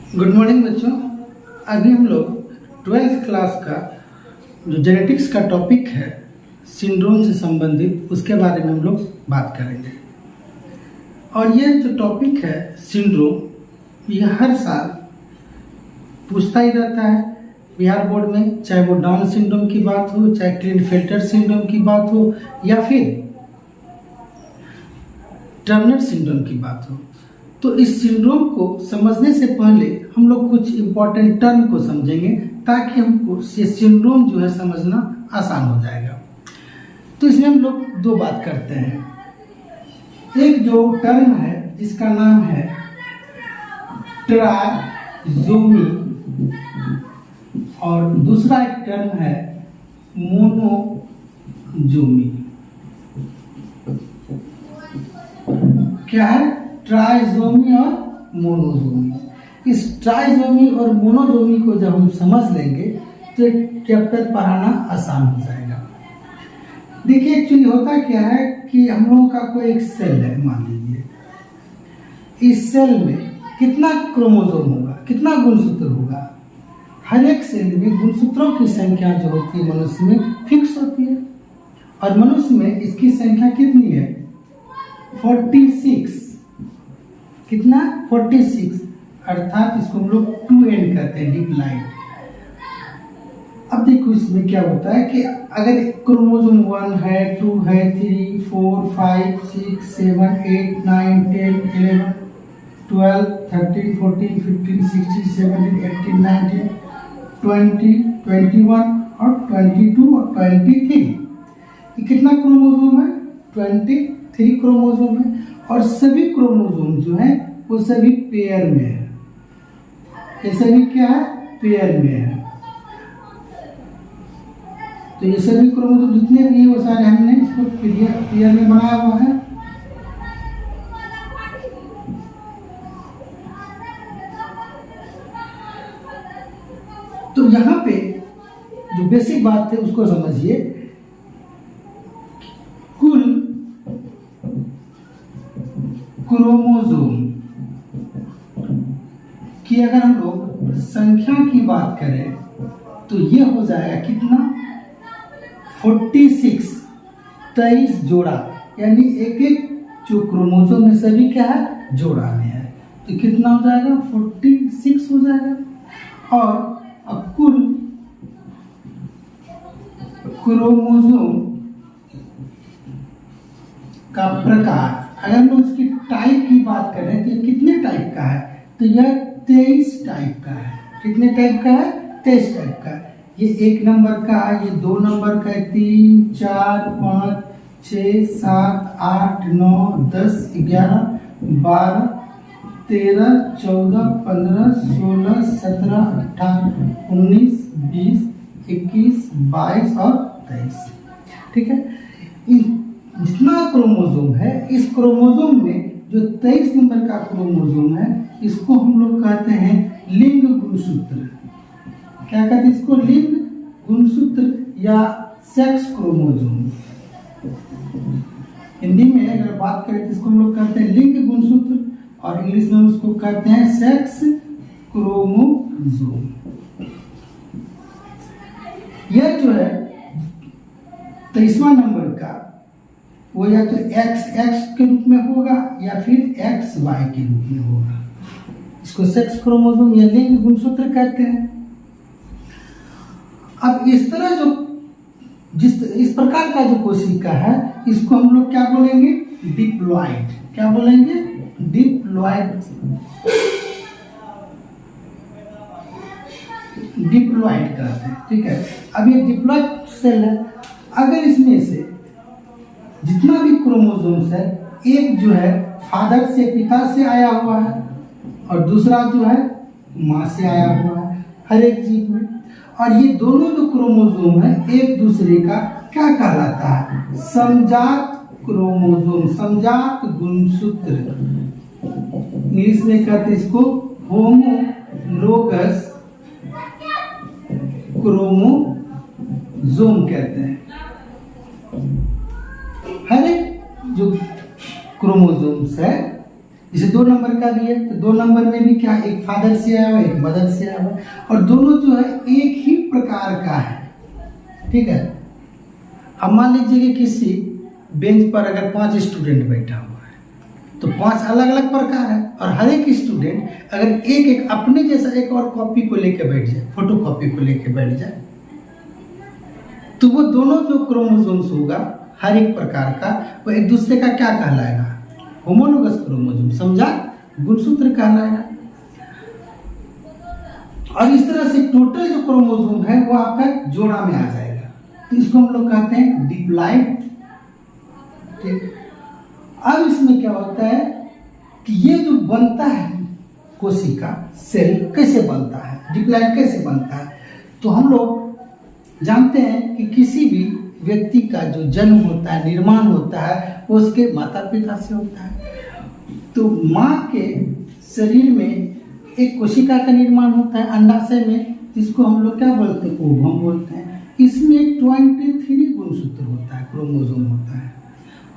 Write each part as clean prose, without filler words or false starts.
Good morning बच्चों। अभी हम लोग 12th क्लास का जो जेनेटिक्स का टॉपिक है सिंड्रोम से संबंधित, उसके बारे में हम लोग बात करेंगे। और ये जो टॉपिक है सिंड्रोम, ये हर साल पूछता ही रहता है बिहार बोर्ड में, चाहे वो डाउन सिंड्रोम की बात हो, चाहे क्लिनेफेल्टर सिंड्रोम की बात हो, या फिर टर्नर सिंड्रोम की बात हो। तो इस सिंड्रोम को समझने से पहले हम लोग कुछ इम्पोर्टेंट टर्म को समझेंगे, ताकि हमको ये सिंड्रोम जो है समझना आसान हो जाएगा। तो इसमें हम लोग दो बात करते हैं। एक जो टर्म है जिसका नाम है ट्राइजोमी, और दूसरा एक टर्म है मोनोजोमी। क्या है? ट्राइजोमी और मोनोजोमी। इस ट्राइजोमी और मोनोजोमी को जब हम समझ लेंगे तो चैप्टर पढ़ाना आसान हो जाएगा। देखिए, एक्चुअली होता क्या है कि हम लोगों का कोई एक सेल है, मान लीजिए। इस सेल में कितना क्रोमोजोम होगा, कितना गुणसूत्र होगा? हर एक सेल में गुणसूत्रों की संख्या जो होती है मनुष्य में फिक्स होती है, और मनुष्य में इसकी संख्या कितनी है? 46। कितना? 46। अर्थात इसको हम लोग 2n कहते हैं, डिप्लाइड। अब देखो इसमें क्या होता है कि अगर क्रोमोसोम 1 है, 2 है, 3, 4, 5, 6, 7, 8, 9, 10, 11, 12, 13, 14, 15, 16, 17, 18, 19, 20, 21 और 22 और 23। ये कितना क्रोमोसोम है? 23 क्रोमोसोम है। और सभी क्रोमोसोम जो है वो सभी पेयर में है। ये सभी क्या है? पेयर में है। तो ये सभी क्रोमोसोम जितने भी है वो सारे हमने इसको पेयर में बनाया हुआ है। तो यहाँ पे जो बेसिक बात है उसको समझिए। कुल क्रोमोसोम की अगर हम लोग संख्या की बात करें तो ये हो जाएगा कितना? 46, 23 जोड़ा। यानी एक एक जो क्रोमोसोम में सभी क्या है? जोड़ा में है। तो कितना हो जाएगा? 46 हो जाएगा। और अब कुल क्रोमोसोम का प्रकार, अगर हम लोग इसकी टाइप की बात करें तो ये कितने टाइप का है? तो यह 23 टाइप का है। कितने टाइप का है? 23 टाइप का है। ये 1 नंबर का है, ये 2 नंबर का है, 3, 4, 5, 6, 7, 8, 9, 10, 11, 12, 13, 14, 15, 16, 17, 18, 19, 20, 21, 22 और 23। ठीक है। जितना क्रोमोसोम है, इस क्रोमोसोम में जो 23 नंबर का क्रोमोसोम है, इसको हम लोग कहते हैं लिंग गुणसूत्र। क्या कहते हैं इसको? लिंग गुणसूत्र या सेक्स क्रोमोसोम। हिंदी में अगर बात करें तो इसको हम लोग कहते हैं लिंग गुणसूत्र, और इंग्लिश में उसको कहते हैं सेक्स क्रोमोसोम। यह जो है 23वां नंबर का, वो या तो XX के रूप में होगा या फिर XY के रूप में होगा। इसको सेक्स क्रोमोसोम या लिंग गुणसूत्र कहते हैं। अब इस तरह जो इस प्रकार का जो कोशिका है, इसको हम लोग क्या बोलेंगे? डिप्लॉइड। क्या बोलेंगे? डिप्लॉइड। डिप्लॉइड कहते हैं। ठीक है। अब ये डिप्लॉइड सेल है। अगर इसमें से जितना भी क्रोमोसोम्स है, एक जो है फादर से, पिता से आया हुआ है, और दूसरा जो है माँ से आया हुआ है, हर एक जीव में। और ये दोनों जो क्रोमोसोम है एक दूसरे का क्या कहलाता है? समजात क्रोमोसोम, समजात गुणसूत्र। इंग्लिश में कहते हैं इसको होमोलोगस क्रोमोसोम कहते हैं। हर एक जो क्रोमोसोम्स है जैसे 2 नंबर का भी है तो 2 नंबर में भी क्या, एक फादर से आया हुआ एक मदर से आया हुआ, और दोनों जो है एक ही प्रकार का है। ठीक है, अब मान लीजिए कि किसी बेंच पर अगर 5 स्टूडेंट बैठा हुआ है तो 5 अलग अलग प्रकार है, और हर एक स्टूडेंट अगर एक एक अपने जैसा एक और कॉपी को लेकर बैठ जाए, फोटो कॉपी को लेकर बैठ जाए, तो वो दोनों जो क्रोमोसोम्स होगा हर एक प्रकार का, वो एक दूसरे का क्या कहलाएगा, होमोलोगस क्रोमोसोम, समझा, गुणसूत्र कहलाएगा। और इस तरह से टोटल जो क्रोमोसोम है वो आपका जोड़ा में आ जाएगा, तो इसको हम लोग कहते हैं डिप्लॉइड। ठीक, अब इसमें क्या होता है कि ये जो बनता है कोशिका सेल कैसे बनता है, डिप्लॉइड कैसे बनता है, तो हम लोग जानते हैं कि किसी भी व्यक्ति का जो जन्म होता है, निर्माण होता है, वो उसके माता पिता से होता है। तो माँ के शरीर में एक कोशिका का निर्माण होता है अंडाशय में, जिसको हम लोग क्या बोलते हैं, ओवम बोलते हैं। इसमें 23 गुणसूत्र होता है, क्रोमोसोम होता है।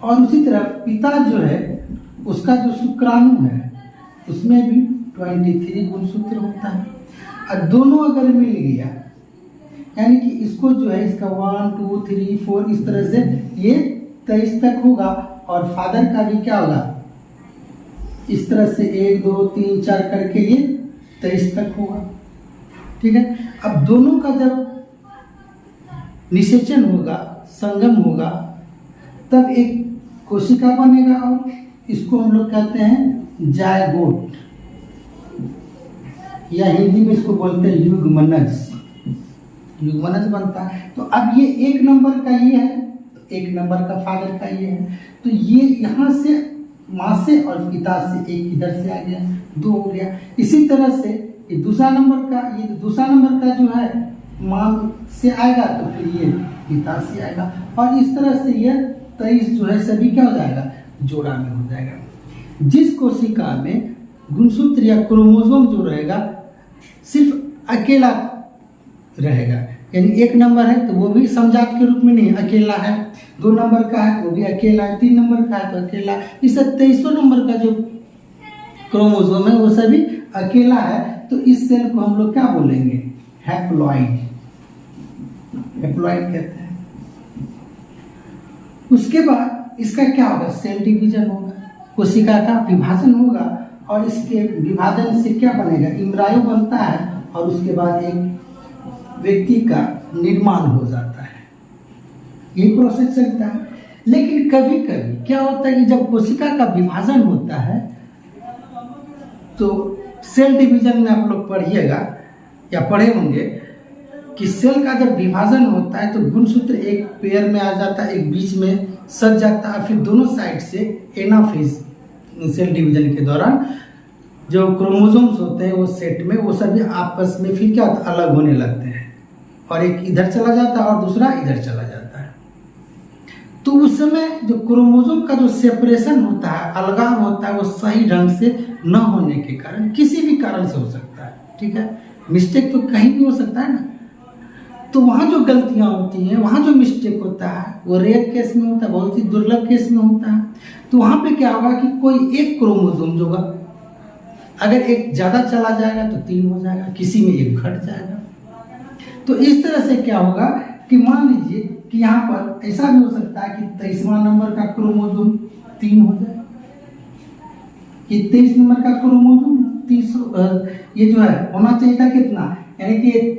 और उसी तरह पिता जो है उसका जो शुक्राणु है उसमें भी 23 गुणसूत्र होता है। और दोनों अगर मिल गया, यानी कि इसको जो है इसका 1 2 3 4 इस तरह से ये 23 तक होगा, और फादर का भी क्या होगा, इस तरह से 1 2 3 4 करके ये 23 तक होगा। ठीक है, अब दोनों का जब निषेचन होगा, संगम होगा, तब एक कोशिका बनेगा, और इसको हम लोग कहते हैं जायगोट, या हिंदी में इसको बोलते हैं युग्मनज। युग्मनज बनता है। तो अब ये 1 नंबर का ये है, 1 नंबर का फादर का ये है, तो ये यहाँ से माँ से और पिता से, एक इधर से आ गया, 2 हो गया। इसी तरह से ये दूसरा नंबर का, ये दूसरा नंबर का जो है माँ से आएगा, तो फिर ये पिता से आएगा, और इस तरह से ये 23 जो है सभी क्या हो जाएगा, जोड़ा में हो जाएगा। जिस कोशिका में गुणसूत्र या क्रोमोसोम जो रहेगा सिर्फ अकेला रहेगा, यानी 1 नंबर है तो वो भी समजात के रूप में नहीं, अकेला है। 2 नंबर का है वो भी अकेला है, 3 नंबर का है तो अकेला। इस 23 नंबर का जो क्रोमोसोम है वो सभी अकेला है, तो इस सेल को हम लोग क्या बोलेंगे, हैप्लॉइड। हैप्लॉइड कहते हैं। उसके बाद इसका क्या होगा, सेल डिवीजन होगा, कोशिका का विभाजन होगा, और इसके विभाजन से क्या बनेगा, इम्ब्रायो बनता है, और उसके बाद एक व्यक्ति का निर्माण हो जाता है। ये प्रोसेस चलता है। लेकिन कभी कभी क्या होता है कि जब कोशिका का विभाजन होता है तो सेल डिवीजन में आप लोग पढ़िएगा या पढ़े होंगे कि सेल का जब विभाजन होता है तो गुणसूत्र एक पेयर में आ जाता है, एक बीच में सज जाता है, फिर दोनों साइड से एनाफेज सेल डिवीजन के दौरान जो क्रोमोसोम्स होते हैं वो सेट में वो सभी आपस में फिर क्या होता है, अलग होने लगते हैं, और एक इधर चला जाता है और दूसरा इधर चला जाता है। तो उस समय जो क्रोमोसोम का जो सेपरेशन होता है, अलगाव होता है, वो सही ढंग से न होने के कारण, किसी भी कारण से हो सकता है। ठीक है, मिस्टेक तो कहीं भी हो सकता है ना, तो वहाँ जो गलतियाँ होती हैं, वहाँ जो मिस्टेक होता है वो रेयर केस में होता है, बहुत ही दुर्लभ केस में होता है। तो वहाँ पे क्या होगा कि कोई एक क्रोमोसोम जो होगा, अगर एक ज़्यादा चला जाएगा तो 3 हो जाएगा, किसी में एक घट जाएगा। तो इस तरह से क्या होगा कि मान लीजिए कि यहाँ पर ऐसा भी हो सकता है कि 23वां नंबर का क्रोमोसोम 3 हो जाए, कि 23 नंबर का क्रोमोसोम 30 ये जो है होना चाहिए था कितना, यानी कि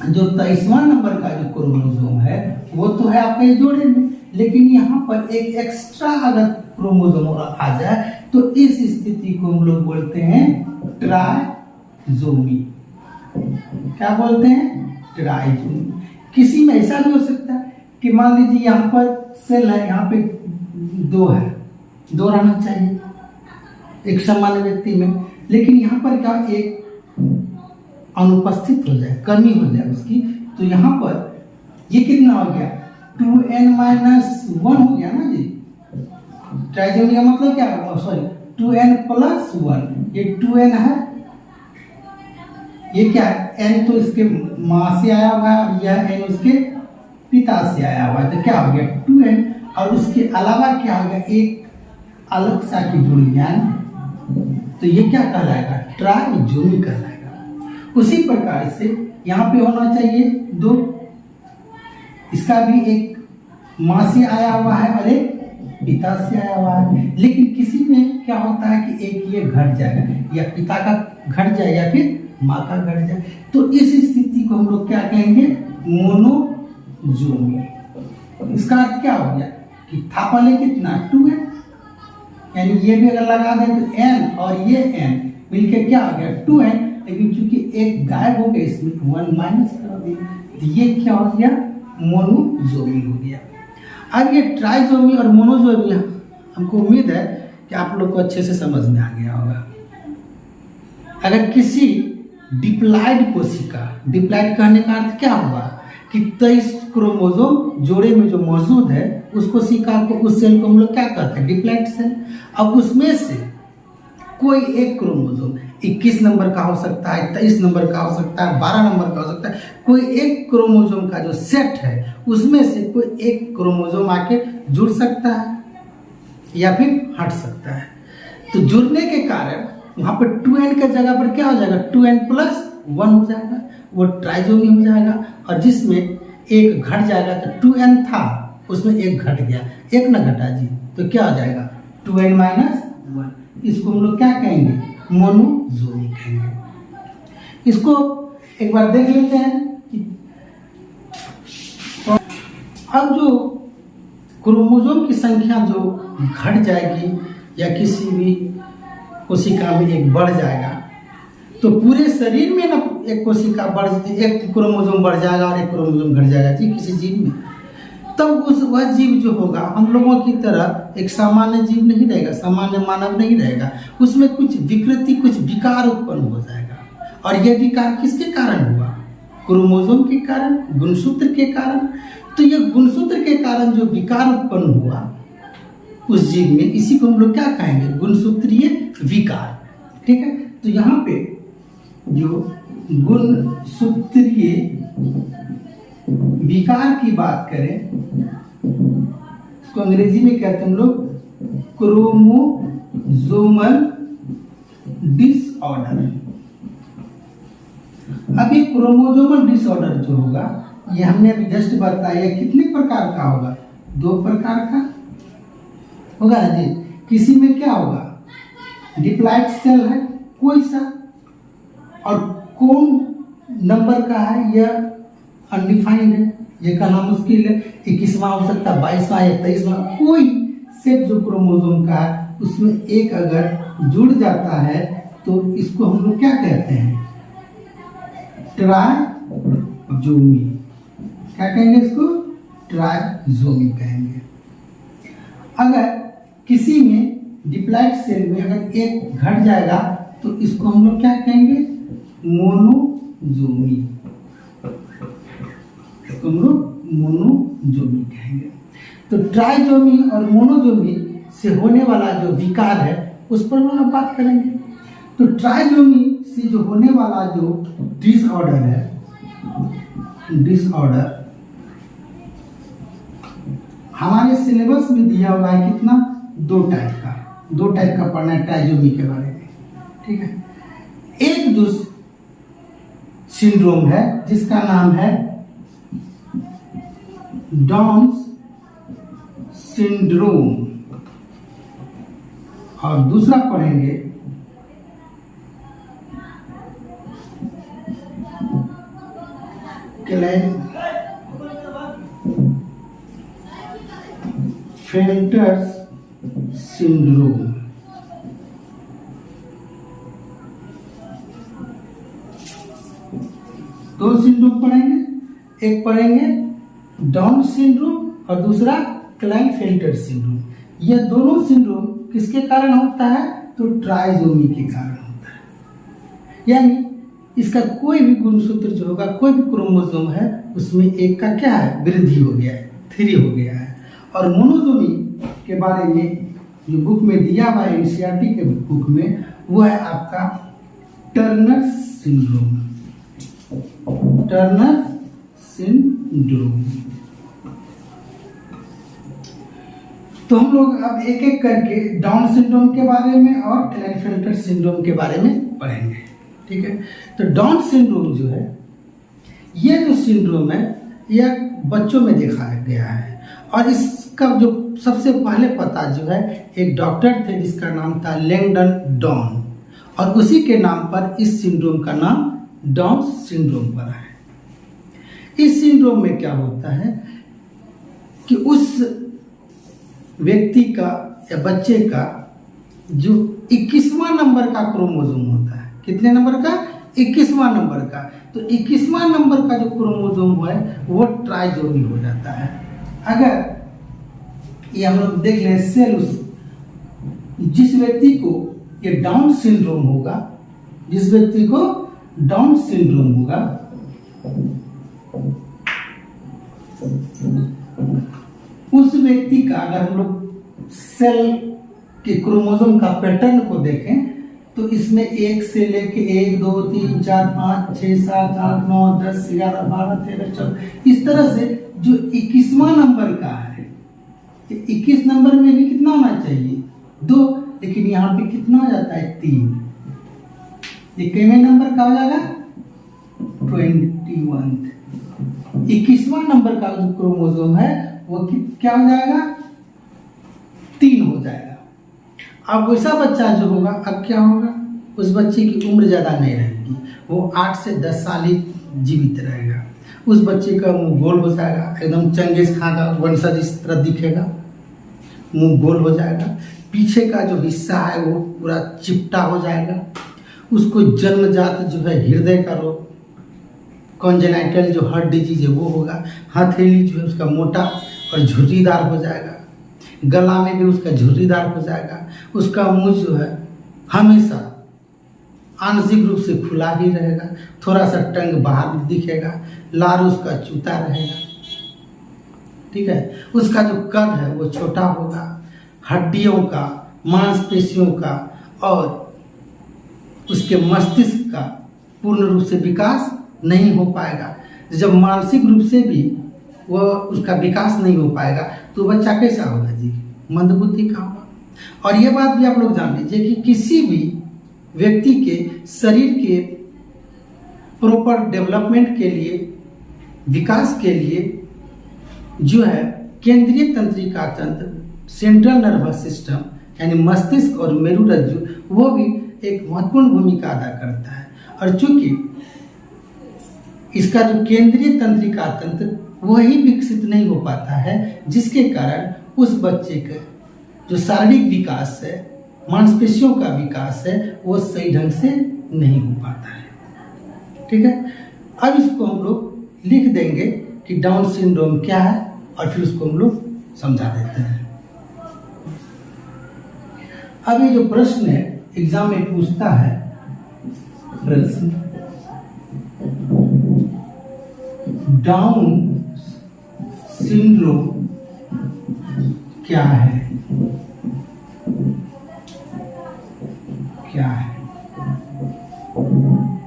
जो 23वां नंबर का जो क्रोमोसोम है वो तो है आपके जोड़े में, लेकिन यहाँ पर एक एक्स्ट्रा अगर क्रोमोसोम आ जाए तो इस स्थिति को हम लोग बोलते हैं ट्राइजोमी। क्या बोलते हैं, ट्राइजोमी। किसी में ऐसा भी हो सकता है कि मान लीजिए यहाँ पर सेल है, यहाँ पे 2 है, 2 रहना चाहिए एक सामान्य व्यक्ति में, लेकिन यहाँ पर क्या एक अनुपस्थित हो जाए, कमी हो जाए उसकी, तो यहाँ पर ये कितना हो गया, 2n-1 हो गया ना जी। ट्राइजोमी का मतलब क्या है, सॉरी 2n+1, ये 2n है, ये क्या है, n तो इसके माँ से आया हुआ है और यह n उसके पिता से आया हुआ है, तो क्या हो गया 2n, और उसके अलावा क्या हो गया, एक अलग साखी जुड़ी यानी तो ये क्या कहलाएगा, ट्राइजोमी कहलाएगा। उसी प्रकार से यहाँ पे होना चाहिए 2, इसका भी एक माँ से आया हुआ है और एक पिता से आया हुआ है, लेकिन किसी में क्या होता है कि एक ये घट जाएगा, या पिता का घट जाए या फिर माँ का घट जाए, तो इस स्थिति को हम लोग क्या कहेंगे, मोनोजोमी। इसका अर्थ क्या हो गया कि था पहले कितना 2n, यानी ये भी अगर लगा दें तो n और ये n मिलके क्या हो गया 2n, लेकिन चूंकि एक गायब हो गया इसमें 1 माइनस कर दिया, तो ये क्या हो गया, मोनोजोमी हो गया। अब ये ट्राइजोमी और मोनोजोमी हमको उम्मीद है कि आप लोग को अच्छे से समझ में आ गया होगा। अगर किसी डिप्लॉइड कोशिका, डिप्लॉइड कहने का अर्थ क्या हुआ कि 23 क्रोमोसोम जोड़े में जो मौजूद है उस कोशिका को, उस सेल को हम लोग क्या कहते हैं, डिप्लॉइड सेल। अब उसमें से कोई एक क्रोमोसोम 21 नंबर का हो सकता है, 23 नंबर का हो सकता है, 12 नंबर का हो सकता है, कोई एक क्रोमोसोम का जो सेट है उसमें से कोई एक क्रोमोसोम आके जुड़ सकता है या फिर हट सकता है। तो जुड़ने के कारण वहां पर 2n के जगह पर क्या हो जाएगा, 2n प्लस 1 हो जाएगा, वो ट्राइजोमी हो जाएगा। और जिसमें एक घट जाएगा तो 2n था उसमें एक घट गया, एक न घटा जी, तो क्या हो जाएगा 2n माइनस 1। इसको हम लोग क्या कहेंगे, मोनोजोमी कहेंगे। इसको एक बार देख लेते हैं कि अब जो क्रोमोसोम की संख्या जो घट जाएगी या किसी भी कोशिका में एक बढ़ जाएगा, तो पूरे शरीर में ना एक कोशिका एक क्रोमोसोम बढ़ जाएगा और एक क्रोमोसोम घट जाएगा जी किसी जीव में, तब वह जीव जो होगा हम लोगों की तरह एक सामान्य जीव नहीं रहेगा, सामान्य मानव नहीं रहेगा, उसमें कुछ विकृति, कुछ विकार उत्पन्न हो जाएगा। और यह विकार किसके कारण हुआ, क्रोमोसोम के कारण, गुणसूत्र के कारण। तो ये गुणसूत्र के कारण जो विकार उत्पन्न हुआ उस जीव में, इसी को हम लोग क्या कहेंगे, गुणसूत्रीय विकार। ठीक है, तो यहाँ पे जो गुणसूत्रीय विकार की बात करें इसको अंग्रेजी में कहते हैं हम लोग क्रोमोसोमल डिसऑर्डर। अब ये क्रोमोसोमल डिसऑर्डर जो होगा, ये हमने अभी जस्ट बताया कितने प्रकार का होगा, 2 प्रकार का होगा जी। किसी में क्या होगा, डिप्लॉइड सेल है कोई सा, और कौन नंबर का है यह अनडिफाइंड है, ये कहना मुश्किल है, 21वां हो सकता है, 22वां या 23वां, कोई सेट जो क्रोमोसोम का है उसमें एक अगर जुड़ जाता है तो इसको हम लोग क्या कहते हैं, ट्राइजोमी। क्या कहेंगे इसको, ट्राइजोमी कहेंगे। अगर किसी में डिप्लॉइड सेल में अगर एक घट जाएगा तो इसको हम लोग क्या कहेंगे, मोनोजोमी। हम लोग मोनोजोमी कहेंगे। तो ट्राइजोमी और मोनोजोमी से होने वाला जो विकार है उस पर हम बात करेंगे। तो ट्राइजोमी से जो होने वाला जो डिसऑर्डर है, डिसऑर्डर हमारे सिलेबस में दिया हुआ है कितना, 2 टाइप का पढ़ना है ट्राइजोमी के बारे में। ठीक है, एक जो सिंड्रोम है जिसका नाम है डाउन सिंड्रोम, और दूसरा पढ़ेंगे क्लाइनफेल्टर्स सिंड्रोम। दो सिंड्रोम पढ़ेंगे, एक पढ़ेंगे डाउन सिंड्रोम और दूसरा क्लाइनफेल्टर सिंड्रोम। ये दोनों सिंड्रोम किसके कारण होता है, तो ट्राइजोमी के कारण होता है। यानी इसका कोई भी गुणसूत्र जो होगा, कोई भी क्रोमोसोम है उसमें एक का क्या है, वृद्धि हो गया है, 3 हो गया है। और मोनोजोमी के बारे में जो बुक में दिया हुआ है, एनसीईआरटी के बुक में, वो है आपका टर्नर सिंड्रोम। Turner syndrome. तो हम लोग अब एक एक करके डाउन सिंड्रोम के बारे में और क्लेनफेल्टर सिंड्रोम के बारे में पढ़ेंगे, ठीक है। तो डाउन सिंड्रोम जो है, ये जो सिंड्रोम है यह बच्चों में देखा गया है, और इसका जो सबसे पहले पता जो है एक डॉक्टर थे जिसका नाम था लैंगडन डॉन, और उसी के नाम पर इस सिंड्रोम का नाम डाउन सिंड्रोम पड़ा है। इस सिंड्रोम में क्या होता है कि उस व्यक्ति का या बच्चे का जो 21वां नंबर का क्रोमोसोम होता है, कितने नंबर का? 21वां नंबर का। तो 21वां नंबर का जो क्रोमोसोम है वो ट्राइजोमी हो जाता है। अगर ये हम लोग देख लें सेल, जिस व्यक्ति को ये डाउन सिंड्रोम होगा, जिस व्यक्ति को डाउन सिंड्रोम होगा, उस व्यक्ति का अगर हम लोग सेल के क्रोमोसोम का पैटर्न को देखें तो इसमें 1 से लेके 1 2 3 4 5 6 7 8 9 10 11 12 13 14 इस तरह से जो 21वां नंबर का है, 21 नंबर में भी कितना होना चाहिए? 2, लेकिन यहाँ पे कितना हो जाता है? 3। 21वें नंबर का हो जाएगा 21। 21वां नंबर का जो क्रोमोसोम है वो क्या हो जाएगा? 3 हो जाएगा। अब वैसा बच्चा जो होगा, अब क्या होगा? उस बच्चे की उम्र ज़्यादा नहीं रहेगी, वो 8 से 10 साल ही जीवित रहेगा। उस बच्चे का मुंह गोल हो जाएगा, एकदम चंगेज खां का वंशज इस तरह दिखेगा, मुंह गोल हो जाएगा। पीछे का जो हिस्सा है वो पूरा चिपटा हो जाएगा। उसको जन्मजात जो है हृदय का रोग, कॉन्जेनाइटल जो हार्ट डिजीज है वो होगा। हथेली जो है उसका मोटा और झुर्रीदार हो जाएगा, गला में भी उसका झुर्रीदार हो जाएगा। उसका मुंह जो है हमेशा आंशिक रूप से खुला ही रहेगा, थोड़ा सा टंग बाहर दिखेगा, लार उसका चूता रहेगा, ठीक है। उसका जो कद है वो छोटा होगा, हड्डियों का, मांसपेशियों का और उसके मस्तिष्क का पूर्ण रूप से विकास नहीं हो पाएगा। जब मानसिक रूप से भी वो उसका विकास नहीं हो पाएगा तो बच्चा कैसा होगा जी? मंदबुद्धि का होगा। और ये बात भी आप लोग जान लीजिए कि किसी भी व्यक्ति के शरीर के प्रॉपर डेवलपमेंट के लिए, विकास के लिए जो है केंद्रीय तंत्रिका तंत्र, सेंट्रल नर्वस सिस्टम यानी मस्तिष्क और मेरुरज्जु, वो भी एक महत्वपूर्ण भूमिका अदा करता है। और चूंकि इसका जो केंद्रीय तंत्रिका तंत्र वही विकसित नहीं हो पाता है, जिसके कारण उस बच्चे का जो शारीरिक विकास है, मांसपेशियों का विकास है, वो सही ढंग से नहीं हो पाता है, ठीक है। अब इसको हम लोग लिख देंगे कि डाउन सिंड्रोम क्या है, और फिर उसको हम लोग समझा देते हैं। अब ये जो प्रश्न है एग्जाम में पूछता है, प्रश्न डाउन सिंड्रोम क्या है? क्या है?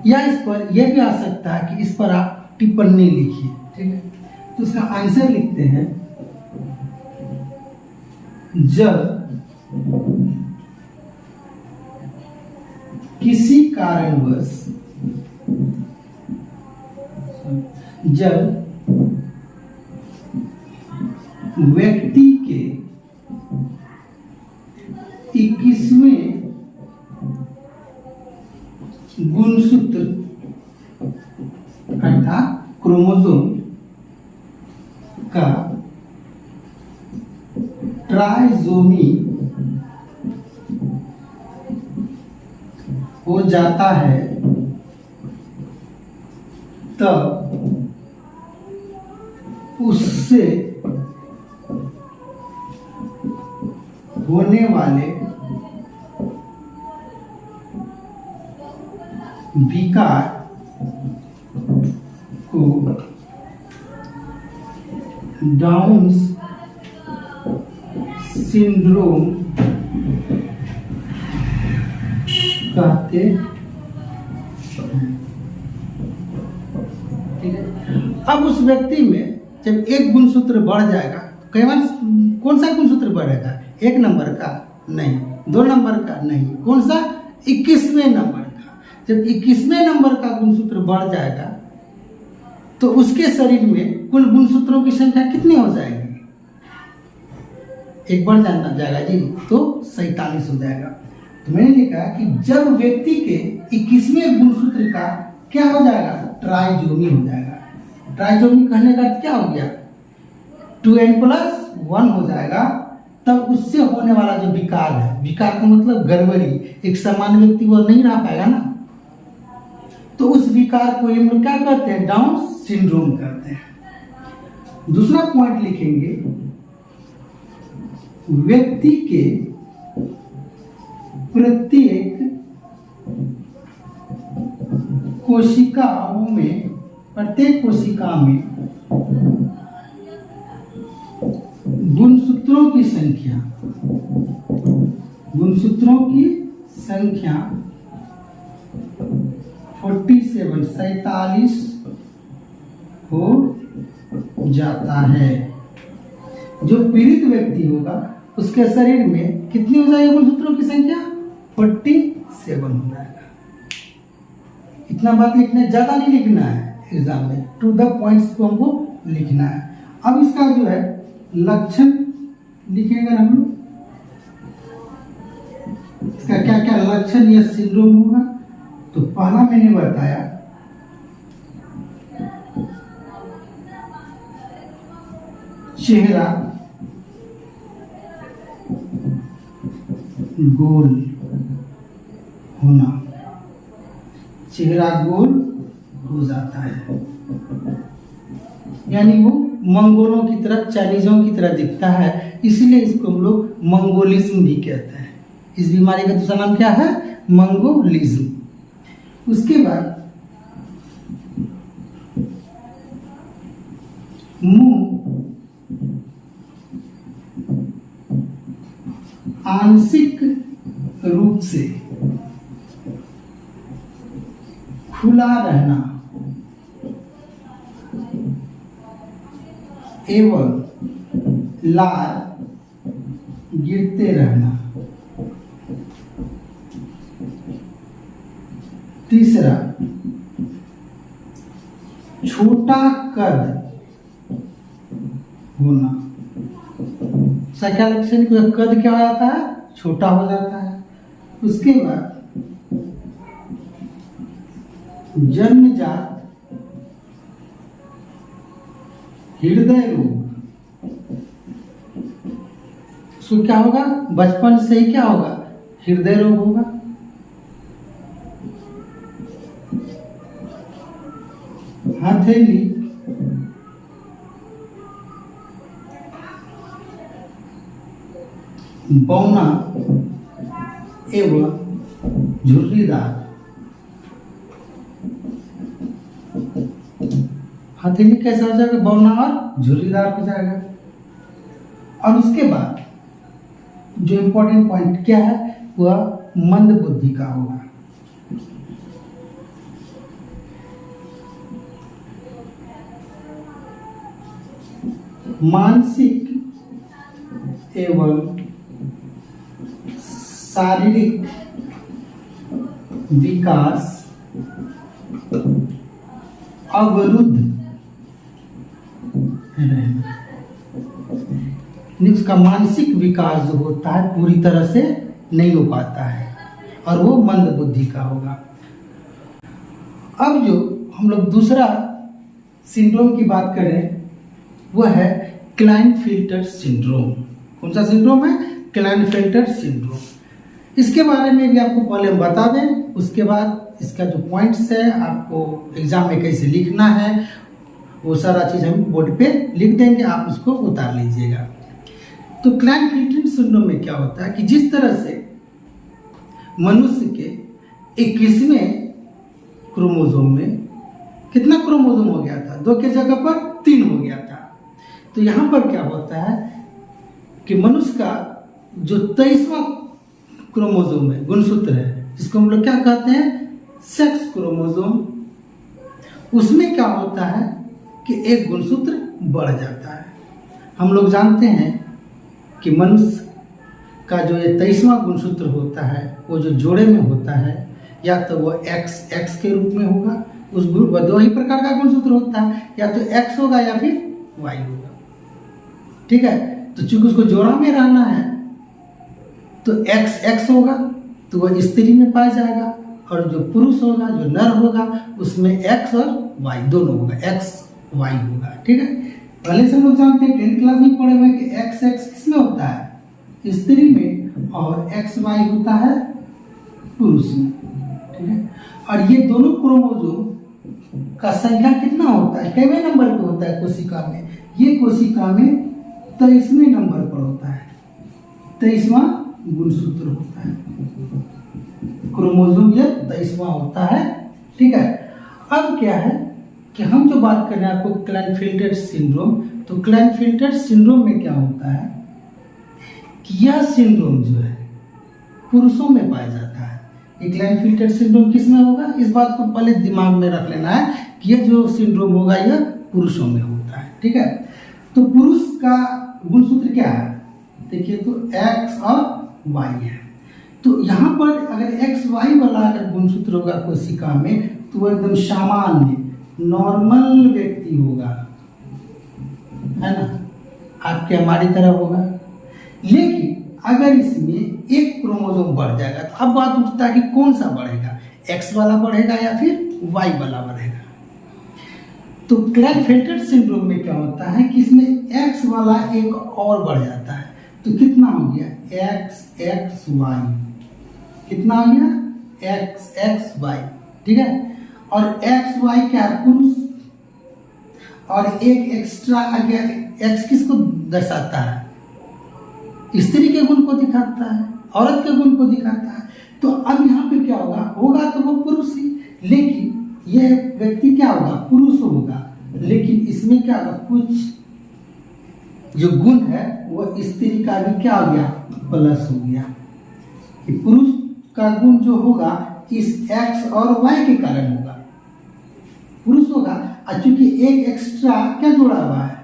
या इस पर यह भी आ सकता है कि इस पर आप टिप्पणी लिखिए, ठीक है। तो इसका आंसर लिखते हैं, जब किसी कारणवश, जब व्यक्ति के 21वें गुणसूत्र अर्थात क्रोमोसोम का ट्राइजोमी हो जाता है, तब उससे होने वाले विकार को डाउन सिंड्रोम कहते हैं, ठीक है। अब उस व्यक्ति में जब एक गुणसूत्र बढ़ जाएगा, कई बार कौन सा गुणसूत्र बढ़ेगा? 1 नंबर का नहीं, 2 नंबर का नहीं, कौन सा? 21वें नंबर का। जब 21वें नंबर का गुणसूत्र बढ़ जाएगा तो उसके शरीर में कुल गुणसूत्रों की संख्या कितनी हो जाएगी? एक बढ़ जाएगा जी, तो 47 हो जाएगा। तो मैंने लिखा कि जब व्यक्ति के 21वें गुणसूत्र का क्या हो जाएगा? ट्राइजोमी हो जाएगा। ट्राइजोमी कहने का अर्थ क्या हो गया? 2n+1 हो जाएगा। तब उससे होने वाला जो विकार है, विकार का मतलब गड़बड़ी, एक सामान्य व्यक्ति वो नहीं रह पाएगा ना, तो उस विकार को हम लोग क्या करते हैं? डाउन सिंड्रोम करते हैं। दूसरा पॉइंट लिखेंगे, व्यक्ति के प्रत्येक कोशिकाओं में, प्रत्येक कोशिका में गुणसूत्रों की संख्या 47 हो जाता है। जो पीड़ित व्यक्ति होगा उसके शरीर में कितनी हो जाएगी गुणसूत्रों की संख्या? 47 हो जाएगा। इतना बात लिखना, ज्यादा नहीं लिखना है एग्जाम में, टू द पॉइंट्स को हमको लिखना है। अब इसका जो है लक्षण लिखेगा हम लोग, इसका क्या क्या लक्षण या सिंड्रोम होगा। तो पहला मैंने बताया चेहरा गोल होना, चेहरा गोल हो जाता है, यानी वो मंगोलों की तरह, चाइनीजों की तरह दिखता है, इसलिए इसको हम लोग मंगोलिज्म भी कहते हैं। इस बीमारी का दूसरा नाम क्या है? मंगोलिज्म। उसके बाद मुंह आंशिक रूप से खुला रहना एवं लार गिरते रहना। तीसरा, छोटा कद होना। क्या लक्षण? कद क्या हो जाता है? छोटा हो जाता है। उसके बाद जन्मजात हृदय रोग। उसको क्या होगा? बचपन से ही क्या होगा? हृदय रोग होगा। हथेली बौना एवं झुर्रीदार। हथेली कैसा हो जाएगा? बौना और झुर्रीदार हो जाएगा। और उसके बाद जो इंपॉर्टेंट पॉइंट क्या है, वह मंद बुद्धि का होगा। मानसिक एवं शारीरिक विकास अवरुद्ध रहना। उसका मानसिक विकास जो होता है पूरी तरह से नहीं हो पाता है और वो मंद बुद्धि का होगा। अब जो हम लोग दूसरा सिंड्रोम की बात करें वह है क्लाइनफेल्टर सिंड्रोम। कौन सा सिंड्रोम है? Klinefelter syndrome. इसके बारे में भी आपको पहले हम बता दें, उसके बाद इसका जो पॉइंट्स है आपको एग्जाम में कैसे लिखना है वो सारा चीज़ हम बोर्ड पे लिख देंगे, आप उसको उतार लीजिएगा। तो क्लाइनफेल्टर सिंड्रोम में क्या होता है कि जिस तरह से मनुष्य के 21वें क्रोमोसोम में कितना क्रोमोसोम हो गया था? 2 के जगह पर 3 हो गया था। तो यहाँ पर क्या होता है कि मनुष्य का जो 23वां क्रोमोसोम है, गुणसूत्र है, जिसको हम लोग क्या कहते हैं? Sex chromosome. उसमें क्या होता है कि एक गुणसूत्र बढ़ जाता है। हम लोग जानते हैं कि मनुष्य का जो ये 23वां गुणसूत्र होता है वो जो जोड़े में होता है, या तो वो एक्स के रूप में होगा, उस दो ही प्रकार का गुणसूत्र होता है, या तो एक्स होगा या फिर वाई होगा। ठीक है, तो चूंकि उसको जोड़ा में रहना है तो एक्स होगा तो वह स्त्री में पाया जाएगा, और जो पुरुष होगा, जो नर होगा, उसमें एक्स और वाई दोनों होगा, एक्स वाई होगा। ठीक है, पहले से हम लोग जानते हैं 10th क्लास में पढ़े हुए कि एक्स किसमें होता है, स्त्री में, और एक्स वाई होता है पुरुष में। ठीक है, और ये दोनों क्रोमोसोम का संख्या कितना होता है, कितने नंबर पे होता है कोशिका में, ये कोशिका में 23वें नंबर पर होता है, 23वां गुणसूत्र होता है, क्रोमोसोम ये 23वां होता है। ठीक है, अब क्या है कि हम जो बात कर रहे हैं आपको क्लाइनफेल्टर सिंड्रोम, तो क्लाइनफेल्टर सिंड्रोम में क्या होता है कि यह सिंड्रोम जो है पुरुषों में पाया जाता है। ये क्लाइनफेल्टर सिंड्रोम किसमें होगा, इस बात को पहले दिमाग में रख लेना है कि यह जो सिंड्रोम होगा यह पुरुषों में होता है। ठीक है, तो पुरुष का गुणसूत्र क्या है, देखिए तो एक्स और वाई है। तो यहाँ पर अगर एक्स वाई वाला अगर गुणसूत्र होगा कोशिका में तो वो एकदम सामान्य नॉर्मल व्यक्ति होगा, है ना, आपके हमारी तरह होगा। लेकिन अगर इसमें एक क्रोमोसोम बढ़ जाएगा तो अब बात उठता है कि कौन सा बढ़ेगा, एक्स वाला बढ़ेगा या फिर वाई वाला बढ़ेगा। तो क्लाइनफेल्टर सिंड्रोम में क्या होता है कि इसमें एक्स वाला एक और बढ़ जाता है, तो कितना हो गया, एक्स वाई, कितना हो गया, एक्स वाई। ठीक है, और एक्स वाई क्या है, पुरुष, और एक एक्स्ट्रा आ गया, एक्स किसको दर्शाता है, स्त्री के गुण को दिखाता है, औरत के गुण को दिखाता है। तो अब यहाँ पे क्या होगा तो वो पुरुष ही, लेकिन यह व्यक्ति क्या होगा, पुरुष होगा, लेकिन इसमें क्या होगा, कुछ जो गुण है वो स्त्री का भी क्या हो गया, प्लस हो गया। कि पुरुष का गुण जो होगा इस एक्स और वाई के कारण होगा, पुरुष होगा, और चूंकि एक एक्स्ट्रा क्या जोड़ा हुआ है,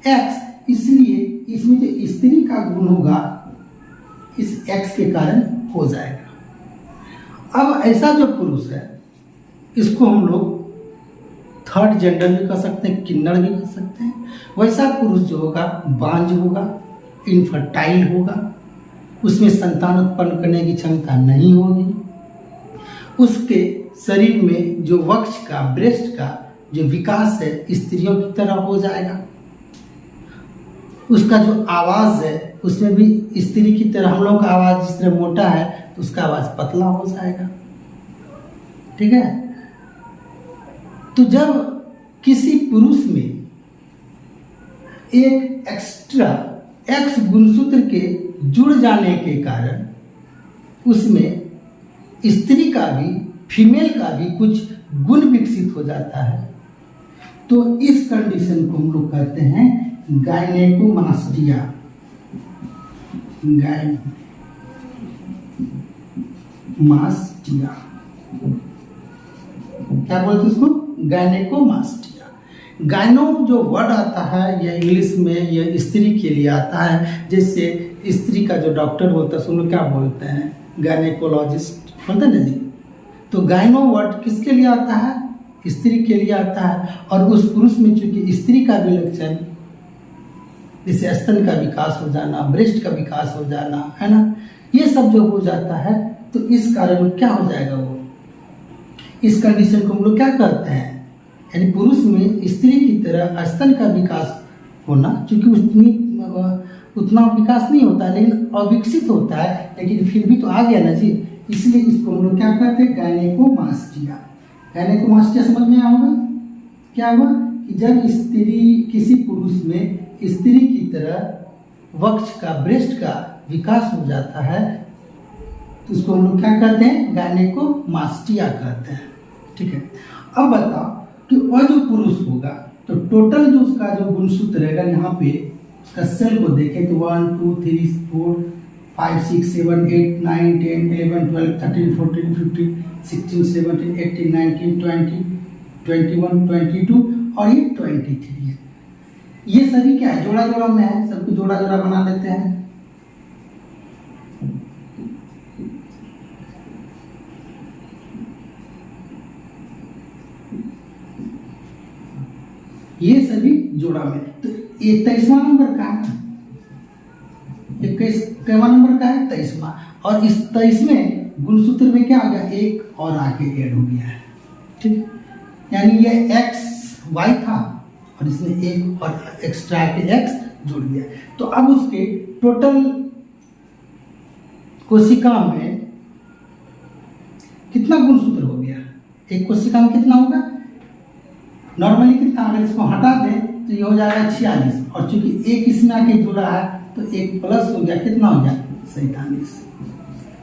एक्स, इसलिए इसमें जो स्त्री का गुण होगा इस एक्स के कारण हो जाएगा। अब ऐसा जो पुरुष है इसको हम लोग थर्ड जेंडर भी कह सकते हैं, किन्नर भी कह सकते हैं। वैसा पुरुष जो होगा बांझ होगा, इनफर्टाइल होगा, उसमें संतान उत्पन्न करने की क्षमता नहीं होगी, उसके शरीर में जो वक्ष का, ब्रेस्ट का जो विकास है स्त्रियों की तरह हो जाएगा, उसका जो आवाज है उसमें भी स्त्री की तरह, हम लोग का आवाज जिस तरह मोटा है तो उसका आवाज पतला हो जाएगा। ठीक है, तो जब किसी पुरुष में एक एक्स्ट्रा एक्स गुणसूत्र के जुड़ जाने के कारण उसमें स्त्री का भी, फीमेल का भी कुछ गुण विकसित हो जाता है, तो इस कंडीशन को हम लोग कहते हैं गायनेकोमास्टिया। गायनेकोमास्टिया क्या बोलते हैं उसको, गायनेकोमास्टिया। गायनो जो वर्ड आता है यह इंग्लिश में यह स्त्री के लिए आता है, जैसे स्त्री का जो डॉक्टर होता है उसको क्या बोलते हैं, गायनेकोलॉजिस्ट बोलते हैं ना जी। तो गायनो वर्ड किसके लिए आता है, स्त्री के लिए आता है। और उस पुरुष में चूंकि स्त्री का भी लक्षण, जैसे स्तन का विकास हो जाना, ब्रेस्ट का विकास हो जाना, है ना, ये सब जो हो जाता है तो इस कारण क्या हो जाएगा, वो इस कंडीशन को हम लोग क्या कहते हैं, यानी पुरुष में स्त्री की तरह स्तन का विकास होना, क्योंकि उतना विकास नहीं होता है लेकिन अविकसित होता है, लेकिन फिर भी तो आ गया ना जी, इसलिए इसको हम लोग क्या कहते हैं, गायनेकोमास्टिया। गायनेकोमास्टिया समझ में आया होगा, क्या हुआ कि जब स्त्री, किसी पुरुष में स्त्री की तरह वक्ष का, ब्रेस्ट का विकास हो जाता है तो उसको हम लोग क्या कहते हैं, गायनेकोमास्टिया कहते हैं। ठीक है, अब बताओ कि वह जो पुरुष होगा तो टोटल जो उसका जो गुणसूत्र रहेगा, यहाँ पे उसका सेल को देखें तो 1 2 3 4 5 6 7 8 9 10 11 12 13 14 15 16 17 18 19 20 21 22 और ये 23 है। ये सभी क्या है, जोड़ा जोड़ा में है, सबको जोड़ा जोड़ा बना देते हैं। ये सभी जोड़ा में। तो ये 23वां नंबर का है, 21वां नंबर का है 23वां, और इस 23 में गुणसूत्र में क्या हो गया, एक और आगे ऐड हो गया है, ठीक है। यानी ये एक्स वाई था और इसमें एक और एक्स्ट्रा के एक्स जुड़ गया। तो अब उसके टोटल कोशिका में कितना गुणसूत्र हो गया, एक कोशिका में कितना होगा, नॉर्मली कितना, अगर इसको हटा दें तो ये हो जाएगा 46, और चूंकि एक इसमें आके जुड़ा है तो एक प्लस हो गया, कितना हो गया 47,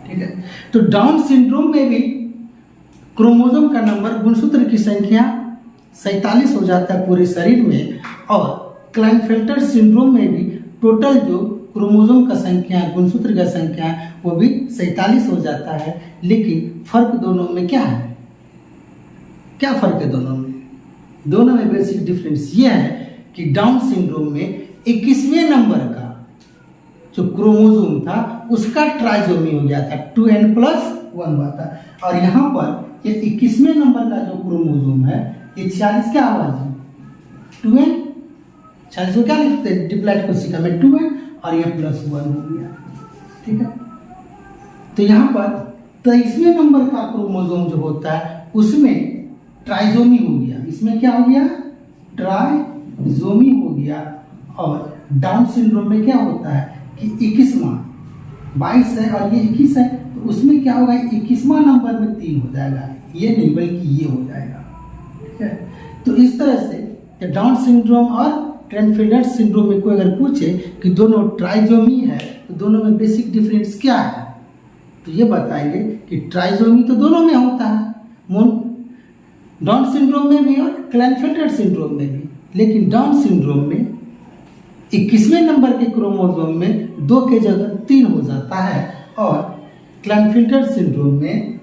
ठीक है। तो डाउन सिंड्रोम में भी क्रोमोसोम का नंबर, गुणसूत्र की संख्या 47 हो जाता है पूरे शरीर में, और क्लाइनफेल्टर सिंड्रोम में भी टोटल जो क्रोमोसोम का संख्या, गुणसूत्र का संख्या वो भी 47 हो जाता है। लेकिन फर्क दोनों में क्या है, क्या फर्क है दोनों में? दोनों में बेसिक डिफरेंस ये है कि डाउन सिंड्रोम में 21वें नंबर का जो क्रोमोसोम था उसका ट्राइसोमी हो गया था, 2n+1 हुआ था, और यहाँ पर ये 21वें नंबर का जो क्रोमोसोम है ये 46 क्या आवाज है, 2n, 46 को क्या लिखते हैं डिप्लॉइड कोशिका में 2n, और ये +1 हो गया, ठीक है। तो यहाँ पर 23वें नंबर का क्रोमोसोम जो होता है उसमें ट्राइसोमी हो गया, इसमें क्या हो गया, ट्राइसोमी हो गया। और डाउन सिंड्रोम में क्या होता है कि 21वां, 22 है और ये 21 है, तो उसमें क्या होगा, 21वां नंबर में 3 हो जाएगा, ये नहीं बल्कि ये हो जाएगा, ठीक है। तो इस तरह से डाउन सिंड्रोम और क्लाइनफेल्टर सिंड्रोम में कोई अगर पूछे कि दोनों ट्राइसोमी है तो दोनों में बेसिक डिफरेंस क्या है, तो ये बताएंगे कि ट्राइसोमी तो दोनों में होता है, डाउन सिंड्रोम में भी और क्लाइनफेल्टर सिंड्रोम में भी। लेकिन डाउन सिंड्रोम में 21वें नंबर के क्रोमोसोम में 2 के जगह 3 हो जाता है, और क्लाइनफेल्टर सिंड्रोम में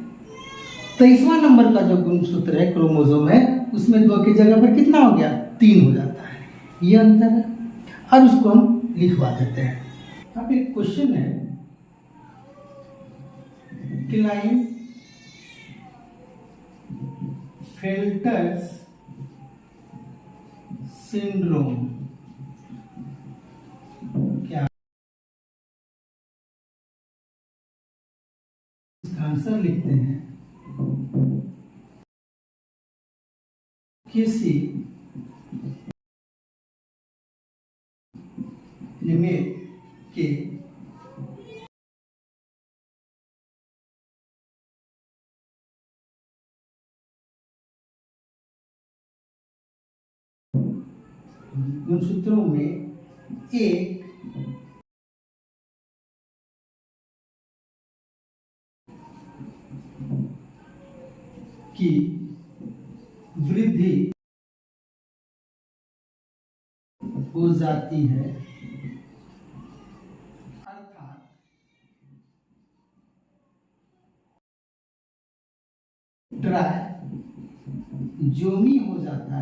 23वां नंबर का जो गुणसूत्र है, क्रोमोसोम है, उसमें 2 के जगह पर कितना हो गया, 3 हो जाता है, ये अंतर है। अब इसको हम लिखवा देते हैं। अब एक क्वेश्चन है, क्लाइनफेल्टर सिंड्रोम क्या, इसका आंसर लिखते हैं, किसी लिमिट के गुणसूत्रों में एक की वृद्धि हो जाती है, अर्थात ट्राइसोमी हो जाता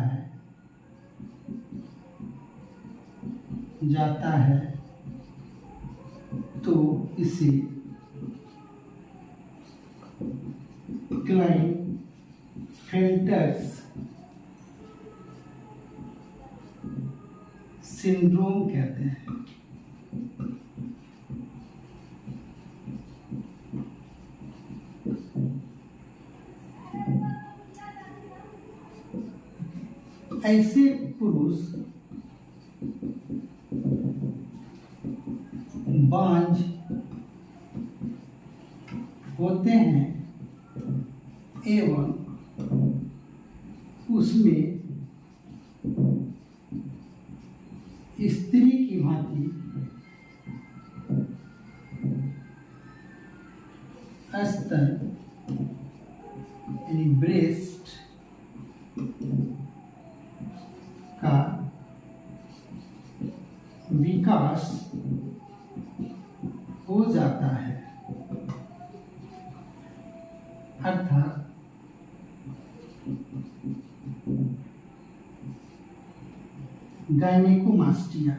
है तो इसे क्लाइनफेल्टर सिंड्रोम कहते हैं। ऐसे पुरुष बांझ होते हैं एवं उसमें स्त्री की भांति स्तर यानी ब्रेस्ट का विकास हो जाता है, अर्थात गायनेकोमास्टिया,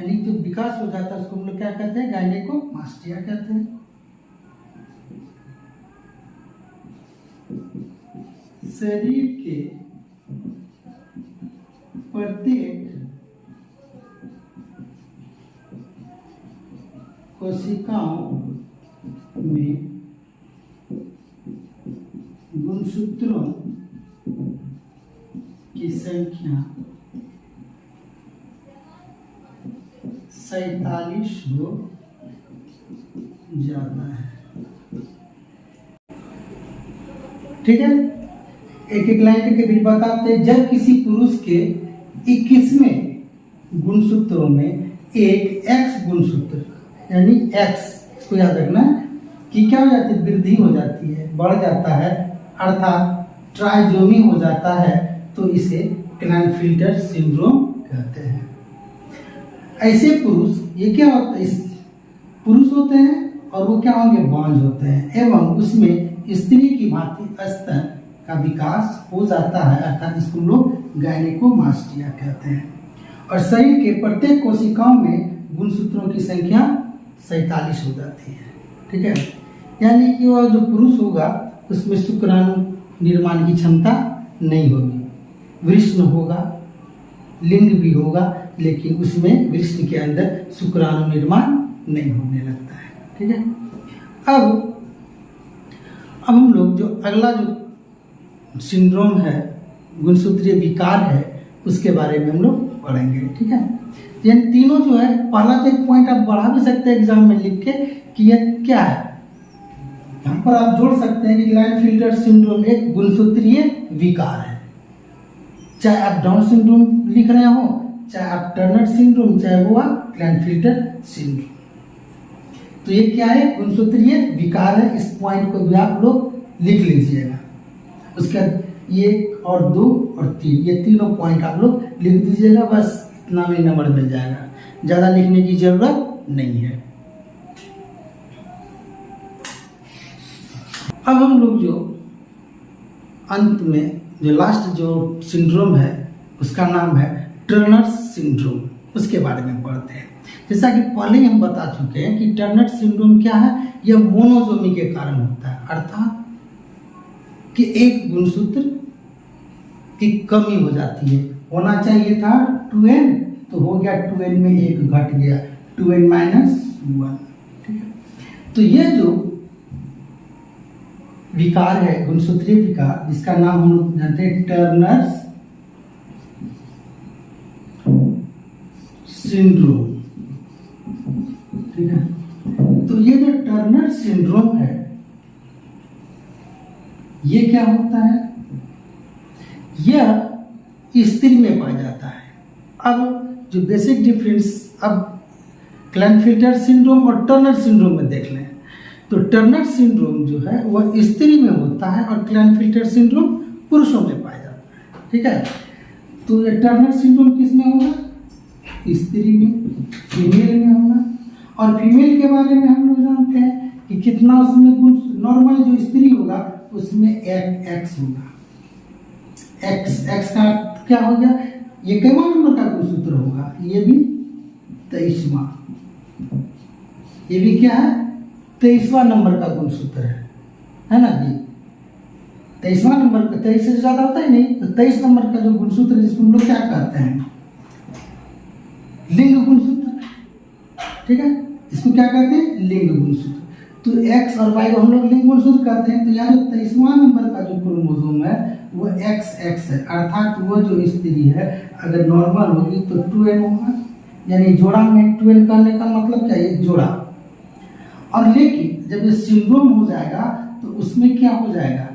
यानी जो विकास हो जाता है उसको हम लोग क्या कहते हैं, गायनेकोमास्टिया कहते हैं। शरीर के प्रत्येक कोशिकाओं में गुणसूत्रों की संख्या 47 हो जाता है। ठीक है, एक एक लाइन करके भी बताते हैं। जब किसी पुरुष के 21वें गुणसूत्रों में एक एक्स गुणसूत्र यानी एक्स, इसको याद रखना कि क्या हो जाती है, वृद्धि हो जाती है, बढ़ जाता है, अर्थात ट्राइजोमी हो जाता है, तो इसे क्लाइनफिल्टर सिंड्रोम कहते हैं। ऐसे पुरुष ये क्या होता है, इस पुरुष होते हैं और वो क्या होंगे, बांझ होते हैं, एवं उसमें स्त्री की भांति स्तन का विकास हो जाता है, अर्थात इसको लोग गायनेकोमास्टिया कहते हैं। और शरीर के प्रत्येक कोशिकाओं में गुणसूत्रों की संख्या 47 हो जाती है। ठीक है, यानी कि वह जो पुरुष होगा उसमें शुक्राणु निर्माण की क्षमता नहीं होगी, वृष्ण होगा, लिंग भी होगा, लेकिन उसमें वृष्ण के अंदर शुक्राणु निर्माण नहीं होने लगता है। ठीक है, अब हम लोग जो अगला जो सिंड्रोम है, गुणसूत्रीय विकार है, उसके बारे में हम लोग पढ़ेंगे। ठीक है, ये तीनों जो है, पहला तो एक पॉइंट आप बढ़ा भी सकते हैं एग्जाम में लिख के कि ये क्या है, यहाँ पर आप जोड़ सकते हैं कि क्लाइनफिल्टर सिंड्रोम एक गुणसूत्रीय विकार है। चाहे आप डाउन सिंड्रोम लिख रहे हो, चाहे आप टर्नर सिंड्रोम, चाहे वो आप क्लाइनफिल्टर सिंड्रोम, तो ये क्या है, गुणसूत्रीय विकार है। इस पॉइंट को भी आप लोग लिख लीजिएगा। उसके बाद 1 और 2 और 3, ये तीनों पॉइंट आप लोग लिख दीजिएगा, बस इतना में नंबर मिल जाएगा, ज़्यादा लिखने की जरूरत नहीं है। अब हम लोग जो अंत में जो लास्ट जो सिंड्रोम है उसका नाम है टर्नर सिंड्रोम, उसके बारे में पढ़ते हैं। जैसा कि पहले हम बता चुके हैं कि टर्नर सिंड्रोम क्या है, यह मोनोजोमी के कारण होता है, अर्थात कि एक गुणसूत्र की कमी हो जाती है। होना चाहिए था 2n, तो हो गया 2n में एक घट गया, 2n - 1। ठीक है, तो यह जो विकार है, गुणसूत्रीय विकार, जिसका नाम हम लोग जानते हैं टर्नर सिंड्रोम। ठीक है, तो ये जो टर्नर सिंड्रोम है, ये क्या होता है, यह स्त्री में पाया जाता है। अब जो बेसिक डिफरेंस अब क्लाइनफिल्टर सिंड्रोम और टर्नर सिंड्रोम में देख लें, तो टर्नर सिंड्रोम जो है वह स्त्री में होता है और क्लाइनफिल्टर सिंड्रोम पुरुषों में पाया जाता है। ठीक है, तो ये टर्नर सिंड्रोम किस में होगा, स्त्री में, फीमेल में होगा। और फीमेल के बारे में हम लोग जानते हैं कि कितना उसमें गुण, नॉर्मल जो स्त्री होगा उसमें एक्स होगा, एक्स का क्या हो गया, ये कितना नंबर का गुणसूत्र होगा, ये भी 23वां, ये भी क्या है, 23वां नंबर का गुणसूत्र है ना जी। 23वां नंबर का, 23 से ज्यादा होता ही नहीं, तो 23 नंबर का जो गुणसूत्र जिसको हम लोग क्या कहते हैं, लिंग गुणसूत्र। ठीक है, इसको क्या कहते हैं, लिंग गुणसूत्र। तो x और y को हम लोग लिंग गुणसूत्र कहते हैं। तो यहाँ जो 23वां नंबर का जो क्रोमोसोम है वो XX है, अर्थात वो जो स्त्री है अगर नॉर्मल होगी तो 2n होगा, यानी जोड़ा में 2n करने का मतलब क्या है, जोड़ा। और लेकिन जब ये सिंड्रोम हो जाएगा तो उसमें क्या हो जाएगा,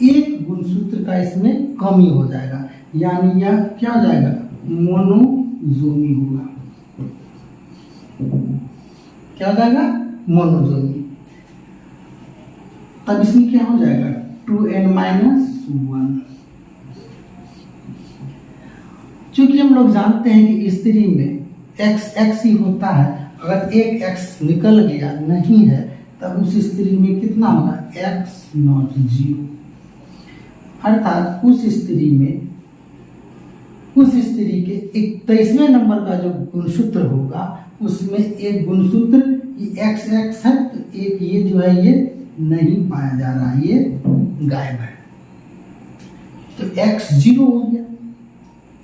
एक गुणसूत्र का इसमें कमी हो जाएगा, यानी यह क्या हो जाएगा, मोनोजोमी होगा। क्या हो जाएगा, मोनोजोमी। तब इसमें क्या हो जाएगा, 2n - 1। चूंकि हम लोग जानते हैं कि स्त्री में x ही होता है, अगर एक x निकल गया नहीं है तब उस स्त्री में कितना होगा, x0 0, अर्थात उस स्त्री में उस स्त्री के 21वें नंबर का जो गुणसूत्र होगा उसमें एक गुणसूत्र एक्स एक्स है, तो एक ये जो है ये नहीं पाया जा रहा है, ये गायब है, तो x 0 हो गया।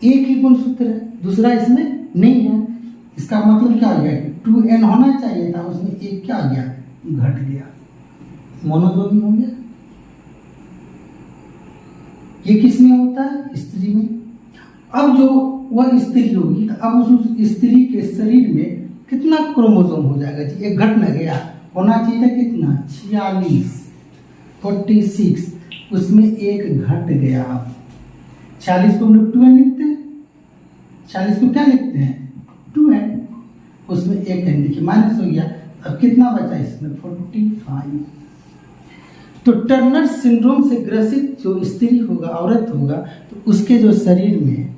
एक ही गुणसूत्र है, दूसरा इसमें नहीं है, इसका मतलब क्या हो गया कि 2n होना चाहिए था, उसमें एक क्या आ गया, घट गया, मोनोजोमी हो गया। ये किसमें होता है, स्त्री में। अब जो वह स्त्री होगी तो अब उस स्त्री के शरीर में कितना क्रोमोसोम हो जाएगा जी, एक घट न गया, होना चाहिए था कितना 46, उसमें एक घट गया। 46 को हम लोग 2n लिखते हैं, 40 को क्या लिखते हैं 2n, उसमें एक n देखिए माइनस हो गया, अब कितना बचा इसमें 45। तो टर्नर सिंड्रोम से ग्रसित जो स्त्री होगा, औरत होगा, तो उसके जो शरीर में,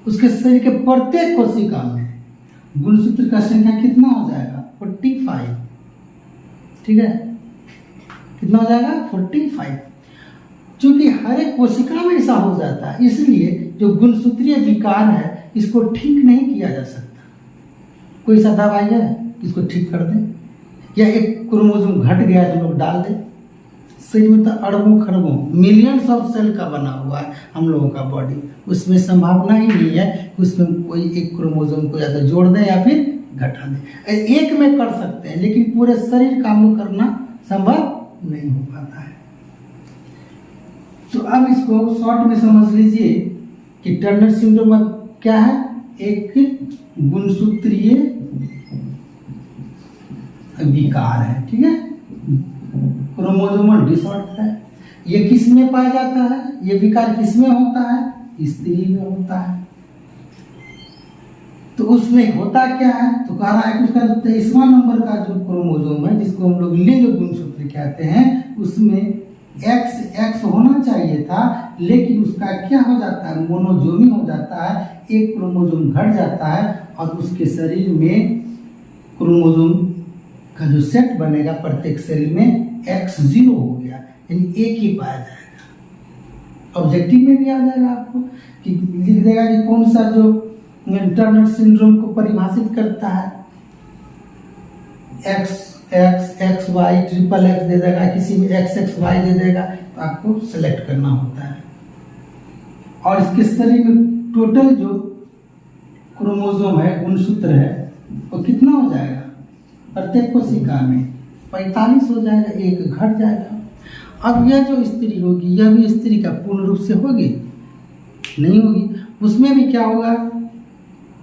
उसके शरीर के प्रत्येक कोशिका में गुणसूत्र का संख्या कितना हो जाएगा 45, ठीक है, कितना हो जाएगा 45। क्योंकि हर एक कोशिका में ऐसा हो जाता है, इसलिए जो गुणसूत्रीय विकार है इसको ठीक नहीं किया जा सकता। कोई सा दवाई है इसको ठीक कर दे, या एक क्रोमोसोम घट गया तो लोग डाल दे। शरीर में तो अरबों खरबों मिलियंस ऑफ सेल का बना हुआ है हम लोगों का बॉडी, उसमें संभावना ही नहीं है कि उसमें कोई एक क्रोमोसोम को या तो जोड़ दें या फिर घटा दें। एक में कर सकते हैं, लेकिन पूरे शरीर का हम लोग करना संभव नहीं हो पाता है। तो अब इसको शॉर्ट में समझ लीजिए कि टर्नर सिंड्रोम क्या है, एक गुणसूत्रीय विकार है, ठीक है, क्रोमोसोमल डिसऑर्डर है। ये किस में पाया जाता है, ये विकार किस में होता है, स्त्री में होता है। तो उसमें होता क्या है, तो कह रहा है कि उसका जो 23वां नंबर का जो क्रोमोसोम है, जिसको हम लोग लिंग गुणसूत्र कहते हैं, उसमें XX होना चाहिए था, लेकिन उसका क्या हो जाता है, मोनोजोमी हो जाता है, एक क्रोमोसोम घट जाता है और उसके शरीर में क्रोमोसोम का जो सेट बनेगा प्रत्येक शरीर में X 0 हो गया, यानी एक ही पाया जाएगा। ऑब्जेक्टिव में भी आ जाएगा आपको कि लिख देगा कि कौन सा जो टर्नर सिंड्रोम को परिभाषित करता है, XY ट्रिपल X दे देगा, किसी में XXY दे देगा, तो आपको सेलेक्ट करना होता है। और इसके शरीर में टोटल जो क्रोमोसोम है, गुणसूत्र है, वो कितना हो जाएगा, प्रत्येक कोशिका में 45 हो जाएगा, एक घट जाएगा। अब यह जो स्त्री होगी, यह भी स्त्री का पूर्ण रूप से होगी नहीं होगी, उसमें भी क्या होगा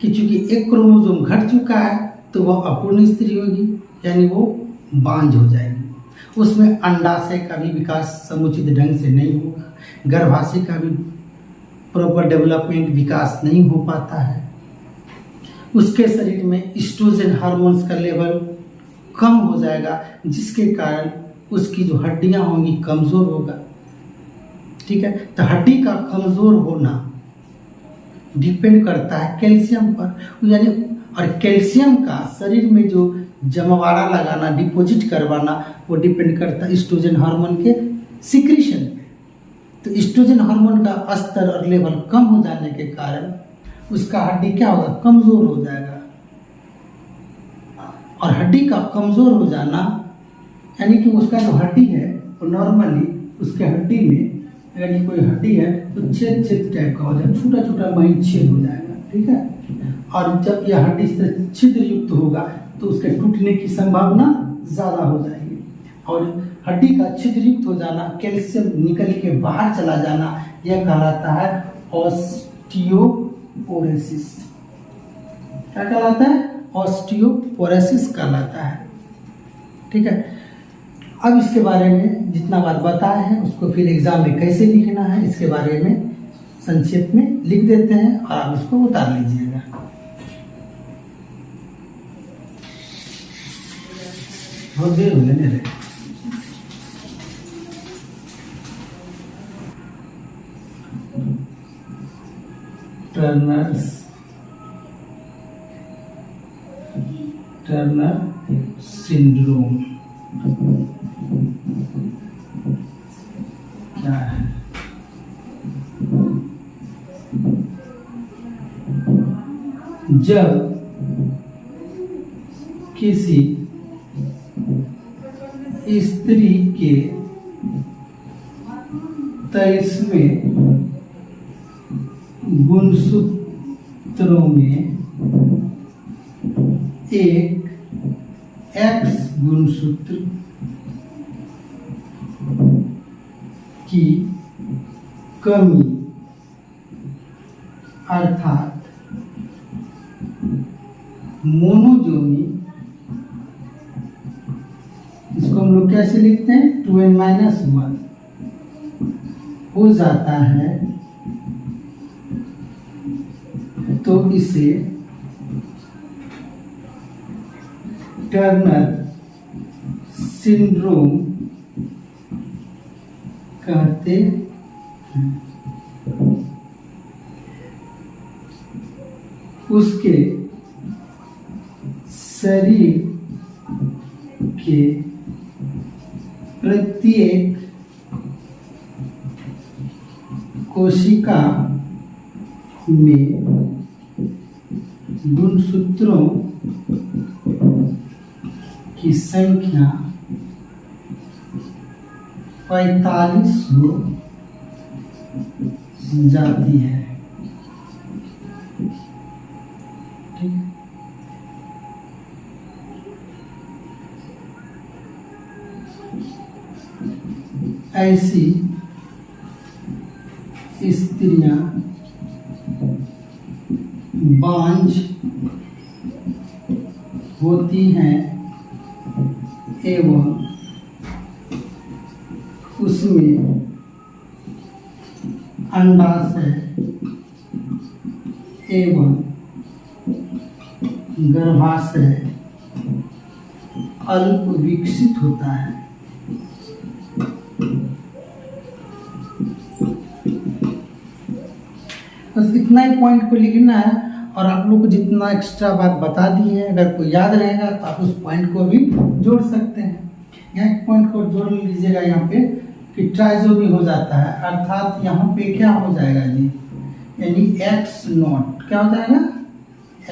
कि चूंकि एक क्रोमोसोम घट चुका है तो वह अपूर्ण स्त्री होगी, यानी वो बांझ हो जाएगी। उसमें अंडाशय का भी विकास समुचित ढंग से नहीं होगा, गर्भाशय का भी प्रॉपर डेवलपमेंट विकास नहीं हो पाता है। उसके शरीर में एस्ट्रोजन हार्मोन्स का लेवल कम हो जाएगा, जिसके कारण उसकी जो हड्डियां होंगी कमजोर होगा, ठीक है। तो हड्डी का कमजोर होना डिपेंड करता है कैल्शियम पर, यानी और कैल्शियम का शरीर में जो जमावाड़ा लगाना, डिपॉजिट करवाना, वो डिपेंड करता है एस्ट्रोजन हार्मोन के सिक्रीशन पे। तो एस्ट्रोजन हार्मोन का स्तर और लेवल कम हो जाने के कारण उसका हड्डी क्या होगा, कमजोर हो जाएगा। और हड्डी का कमजोर हो जाना यानी कि उसका जो हड्डी है वो नॉर्मली उसके हड्डी में अगर ये कोई हड्डी है तो छेद छेद टाइप का हो जाएगा, छोटा छोटा महीन छेद हो जाएगा, ठीक है। और जब यह हड्डी से छिद्र युक्त होगा तो उसके टूटने की संभावना ज़्यादा हो जाएगी। और हड्डी का छिद्र युक्त हो जाना, कैल्शियम निकल के बाहर चला जाना, यह कहलाता है ऑस्टियोपोरोसिस। क्या कहलाता है, ऑस्टियोपोरोसिस कहलाता है, ठीक है। अब इसके बारे में जितना बात बताए हैं उसको फिर एग्जाम में कैसे लिखना है इसके बारे में संक्षेप में लिख देते हैं और आप इसको उतार लीजिएगा। बहुत देर हो गया मेरे। टर्नर सिंड्रोम क्या है? जब किसी स्त्री के 23वें गुणसूत्रों में एक X गुणसूत्र की कमी अर्थात मोनोजोमी, इसको हम लोग कैसे लिखते हैं 2n-1 हो जाता है, तो इसे टर्नर सिंड्रोम कहते हैं। उसके शरीर के प्रत्येक कोशिका में गुणसूत्रों की संख्या 45 हो जाती है। ठीक है, ऐसी स्त्रियां बांझ होती हैं एवं उसमें अंडाशय एवं गर्भाशय अल्प विकसित होता है। बस इतना ही पॉइंट को लिखना है, और आप लोग को जितना एक्स्ट्रा बात बता दी है, अगर कोई याद रहेगा तो आप उस पॉइंट को भी जोड़ सकते हैं। यहाँ एक पॉइंट को जोड़ लीजिएगा यहाँ पे कि ट्राइजोमी हो जाता है, अर्थात यहाँ पे क्या हो जाएगा जी, यानी X0 क्या हो जाएगा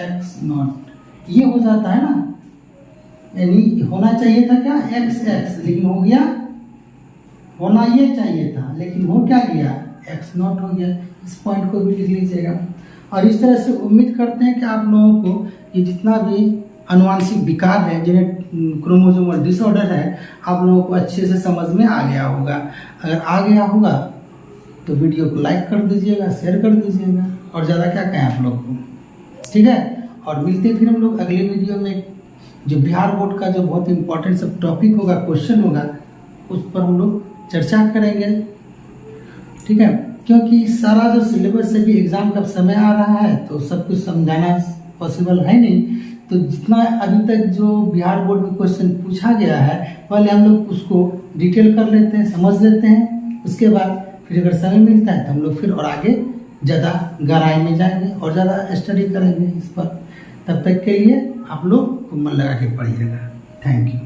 X0, ये हो जाता है ना, यानी होना चाहिए था क्या XX, लेकिन हो गया, होना ये चाहिए था लेकिन हो क्या गया X0 हो गया। इस पॉइंट को भी लिख लीजिएगा। और इस तरह से उम्मीद करते हैं कि आप लोगों को ये जितना भी अनुवांशिक विकार है, जिन्हें क्रोमोसोमल डिसऑर्डर है, आप लोगों को अच्छे से समझ में आ गया होगा। अगर आ गया होगा तो वीडियो को लाइक कर दीजिएगा, शेयर कर दीजिएगा, और ज़्यादा क्या कहें आप लोग को, ठीक है। और मिलते फिर हम लोग अगले वीडियो में, जो बिहार बोर्ड का जो बहुत इंपॉर्टेंट सब टॉपिक होगा, क्वेश्चन होगा, उस पर हम लोग चर्चा करेंगे, ठीक है। क्योंकि सारा जो सिलेबस है कि एग्ज़ाम का समय आ रहा है तो सब कुछ समझाना पॉसिबल है नहीं, तो जितना अभी तक जो बिहार बोर्ड में क्वेश्चन पूछा गया है पहले हम लोग उसको डिटेल कर लेते हैं, समझ लेते हैं, उसके बाद फिर अगर समय मिलता है तो हम लोग फिर और आगे ज़्यादा गहराई में जाएंगे और ज़्यादा स्टडी करेंगे इस पर। तब तक के लिए आप लोग मन लगा के पढ़िएगा। Thank you.